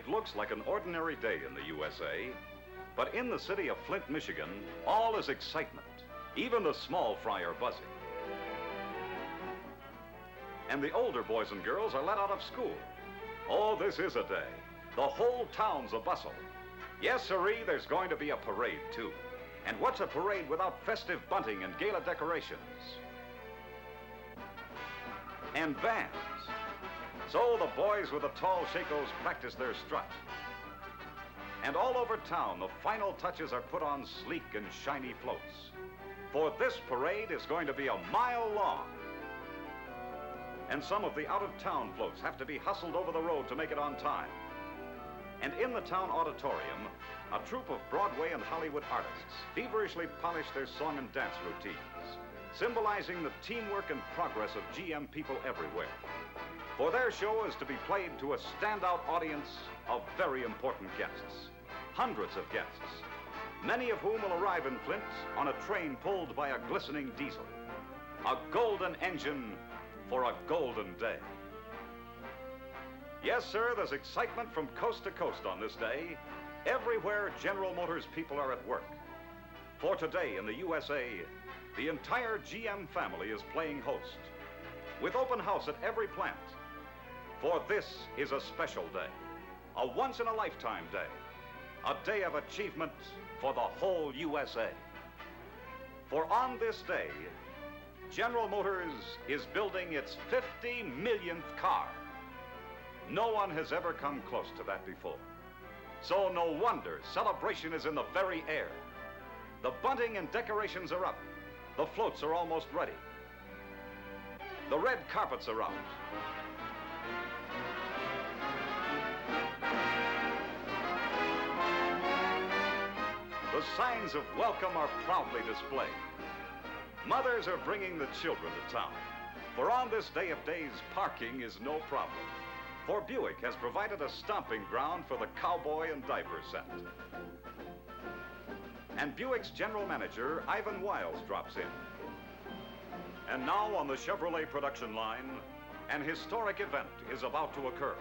It looks like an ordinary day in the USA, but in the city of Flint, Michigan, all is excitement. Even the small fry are buzzing. And the older boys and girls are let out of school. Oh, this is a day. The whole town's a bustle. Yes, sirree, there's going to be a parade, too. And what's a parade without festive bunting and gala decorations? And bands. So the boys with the tall shakos practice their strut. And all over town, the final touches are put on sleek and shiny floats. For this parade is going to be a mile long. And some of the out-of-town floats have to be hustled over the road to make it on time. And in the town auditorium, a troupe of Broadway and Hollywood artists feverishly polish their song and dance routines, symbolizing the teamwork and progress of GM people everywhere. For their show is to be played to a standout audience of very important guests, hundreds of guests, many of whom will arrive in Flint on a train pulled by a glistening diesel, a golden engine for a golden day. Yes, sir, there's excitement from coast to coast on this day. Everywhere General Motors people are at work. For today in the USA, the entire GM family is playing host, with open house at every plant. For this is a special day, a once-in-a-lifetime day, a day of achievement for the whole USA. For on this day, General Motors is building its 50 millionth car. No one has ever come close to that before. So no wonder celebration is in the very air. The bunting and decorations are up. The floats are almost ready. The red carpets are out. The signs of welcome are proudly displayed. Mothers are bringing the children to town, for on this day of days, parking is no problem. For Buick has provided a stomping ground for the cowboy and diaper set. And Buick's general manager, Ivan Wiles, drops in. And now on the Chevrolet production line, an historic event is about to occur.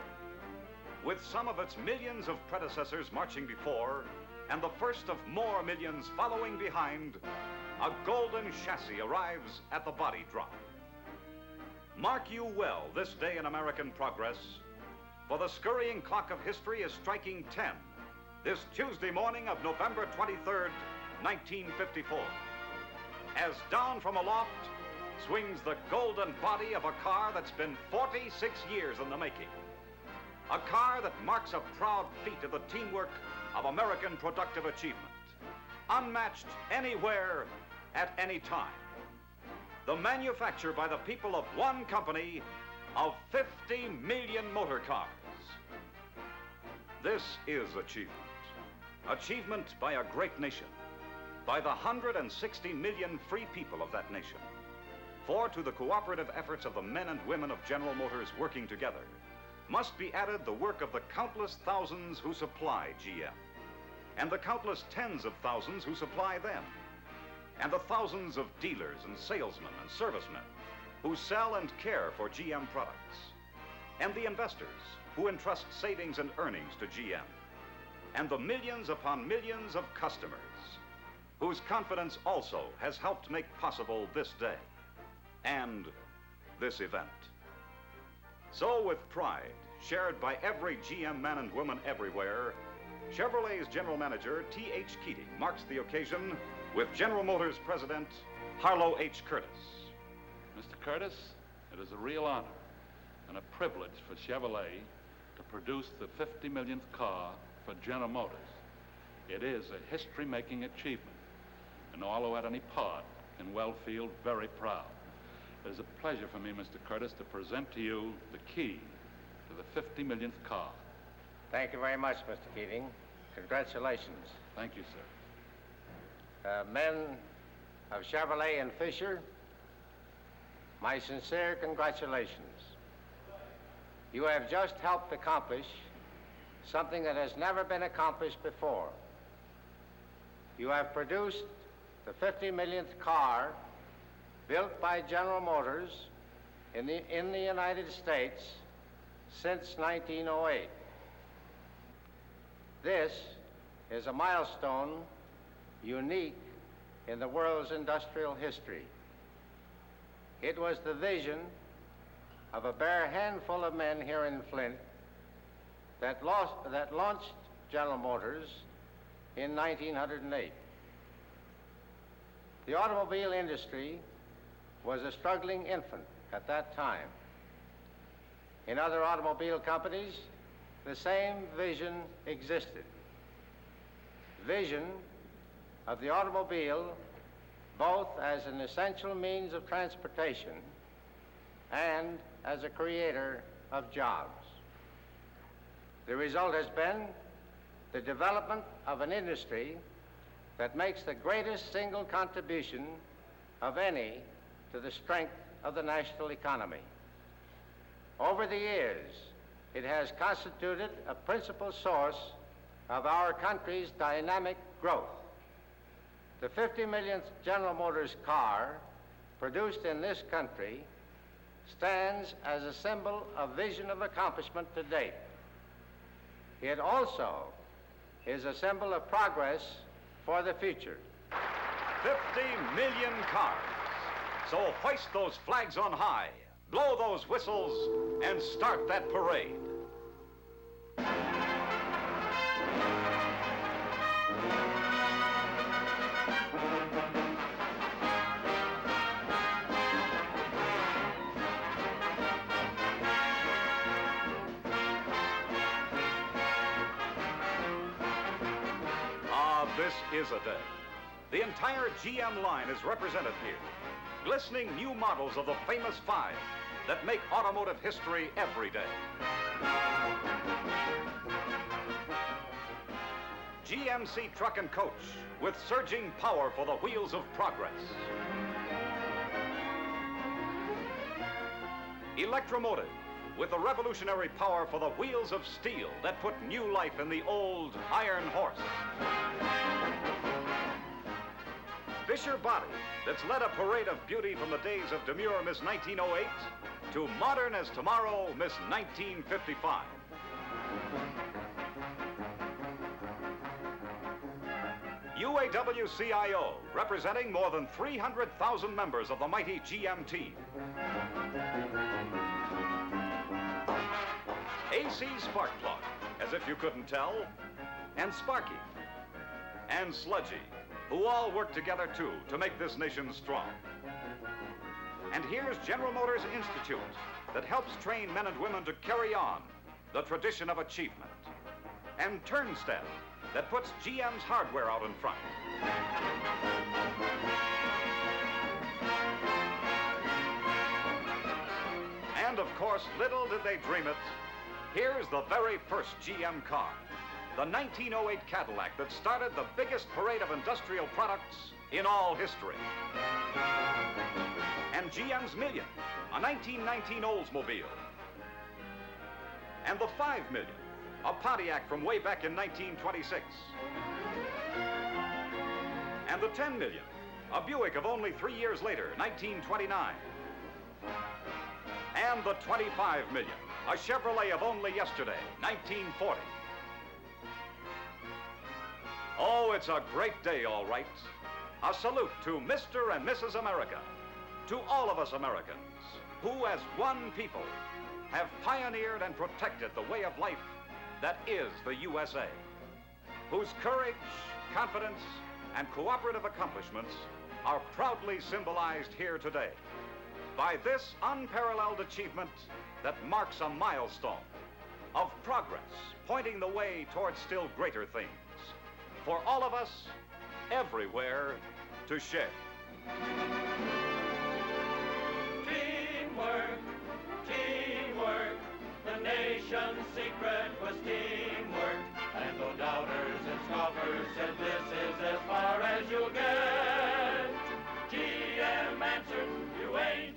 With some of its millions of predecessors marching before, and the first of more millions following behind, a golden chassis arrives at the body drop. Mark you well this day in American progress, for the scurrying clock of history is striking 10 this Tuesday morning of November 23rd, 1954. As down from aloft swings the golden body of a car that's been 46 years in the making. A car that marks a proud feat of the teamwork of American productive achievement, unmatched anywhere at any time. The manufacture by the people of one company of 50 million motor cars. This is achievement. Achievement by a great nation, by the 160 million free people of that nation. For to the cooperative efforts of the men and women of General Motors working together must be added the work of the countless thousands who supply GM, and the countless tens of thousands who supply them, and the thousands of dealers and salesmen and servicemen who sell and care for GM products, and the investors who entrust savings and earnings to GM, and the millions upon millions of customers whose confidence also has helped make possible this day and this event. So with pride, shared by every GM man and woman everywhere, Chevrolet's general manager, T.H. Keating, marks the occasion with General Motors President Harlow H. Curtis. Mr. Curtis, it is a real honor and a privilege for Chevrolet to produce the 50 millionth car for General Motors. It is a history-making achievement, and all who had any part can well feel very proud. It is a pleasure for me, Mr. Curtis, to present to you the key to the 50 millionth car. Thank you very much, Mr. Keating. Congratulations. Thank you, sir. Men of Chevrolet and Fisher, my sincere congratulations. You have just helped accomplish something that has never been accomplished before. You have produced the 50 millionth car built by General Motors in the United States since 1908. This is a milestone unique in the world's industrial history. It was the vision of a bare handful of men here in Flint that launched General Motors in 1908. The automobile industry was a struggling infant at that time. In other automobile companies, the same vision existed. Vision of the automobile both as an essential means of transportation and as a creator of jobs. The result has been the development of an industry that makes the greatest single contribution of any to the strength of the national economy. Over the years, it has constituted a principal source of our country's dynamic growth. The 50 millionth General Motors car produced in this country stands as a symbol of vision of accomplishment to date. It also is a symbol of progress for the future. 50 million cars. So hoist those flags on high, blow those whistles, and start that parade. This is a day. The entire GM line is represented here. Glistening new models of the famous five that make automotive history every day. GMC truck and coach with surging power for the wheels of progress. Electromotive with the revolutionary power for the wheels of steel that put new life in the old iron horse. Fisher Body that's led a parade of beauty from the days of demure Miss 1908 to modern as tomorrow Miss 1955. UAW-CIO, representing more than 300,000 members of the mighty GM team. AC Sparkplug, as if you couldn't tell, and Sparky, and Sludgy, who all work together, too, to make this nation strong. And here's General Motors Institute that helps train men and women to carry on the tradition of achievement. And Turnstile that puts GM's hardware out in front. And, of course, little did they dream it, here's the very first GM car. The 1908 Cadillac that started the biggest parade of industrial products in all history. And GM's Million, a 1919 Oldsmobile. And the 5 Million, a Pontiac from way back in 1926. And the 10 Million, a Buick of only 3 years later, 1929. And the 25 Million, a Chevrolet of only yesterday, 1940. Oh, it's a great day, all right. A salute to Mr. and Mrs. America, to all of us Americans, who as one people have pioneered and protected the way of life that is the USA, whose courage, confidence, and cooperative accomplishments are proudly symbolized here today by this unparalleled achievement that marks a milestone of progress, pointing the way towards still greater things for all of us, everywhere, to share. Teamwork, teamwork, the nation's secret was teamwork. And though doubters and scoffers said this is as far as you'll get, GM answered, you ain't